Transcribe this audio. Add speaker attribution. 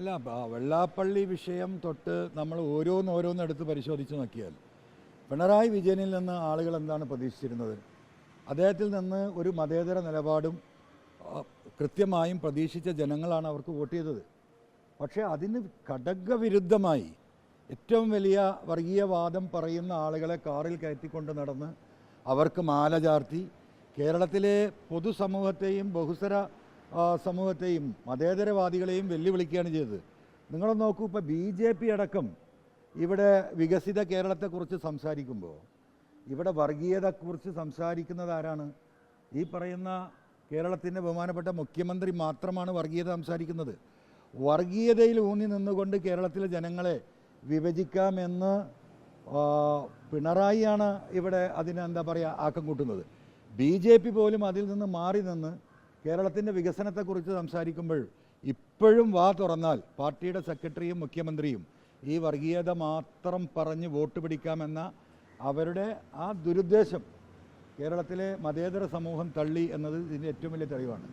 Speaker 1: അല്ല, വെള്ളാപ്പള്ളി വിഷയം തൊട്ട് നമ്മൾ ഓരോന്നോരോന്നെടുത്ത് പരിശോധിച്ച് നോക്കിയാൽ പിണറായി വിജയനിൽ നിന്ന് ആളുകൾ എന്താണ് പ്രതീക്ഷിച്ചിരുന്നത്? അദ്ദേഹത്തിൽ നിന്ന് ഒരു മതേതര നിലപാടും കൃത്യമായും പ്രതീക്ഷിച്ച ജനങ്ങളാണ് അവർക്ക് വോട്ട് ചെയ്തത്. പക്ഷേ അതിന് ഘടകവിരുദ്ധമായി ഏറ്റവും വലിയ വർഗീയവാദം പറയുന്ന ആളുകളെ കാറിൽ കയറ്റിക്കൊണ്ട് നടന്ന് അവർക്ക് മാല ചാർത്തി കേരളത്തിലെ പൊതുസമൂഹത്തെയും ബഹുസ്വര സമൂഹത്തെയും മതേതരവാദികളെയും വെല്ലുവിളിക്കുകയാണ് ചെയ്തത്. നിങ്ങൾ നോക്കൂ, ഇപ്പോൾ BJP അടക്കം ഇവിടെ വികസിത കേരളത്തെക്കുറിച്ച് സംസാരിക്കുമ്പോൾ ഇവിടെ വർഗീയതയെക്കുറിച്ച് സംസാരിക്കുന്നത് ആരാണ്? ഈ പറയുന്ന കേരളത്തിൻ്റെ ബഹുമാനപ്പെട്ട മുഖ്യമന്ത്രി മാത്രമാണ് വർഗീയത സംസാരിക്കുന്നത്. വർഗീയതയിൽ ഊന്നി നിന്നുകൊണ്ട് കേരളത്തിലെ ജനങ്ങളെ വിഭജിക്കാമെന്ന് പിണറായിയാണ് ഇവിടെ അതിന് എന്താ പറയുക ആക്കം കൂട്ടുന്നത്. BJP പോലും അതിൽ നിന്ന് മാറി നിന്ന് കേരളത്തിൻ്റെ വികസനത്തെക്കുറിച്ച് സംസാരിക്കുമ്പോൾ ഇപ്പോഴും വാ തുറന്നാൽ പാർട്ടിയുടെ സെക്രട്ടറിയും മുഖ്യമന്ത്രിയും ഈ വർഗീയത മാത്രം പറഞ്ഞ് വോട്ട് പിടിക്കാമെന്ന അവരുടെ ആ ദുരുദ്ദേശം കേരളത്തിലെ മതേതര സമൂഹം തള്ളി എന്നത് ഇതിൻ്റെ ഏറ്റവും വലിയ തെളിവാണ്.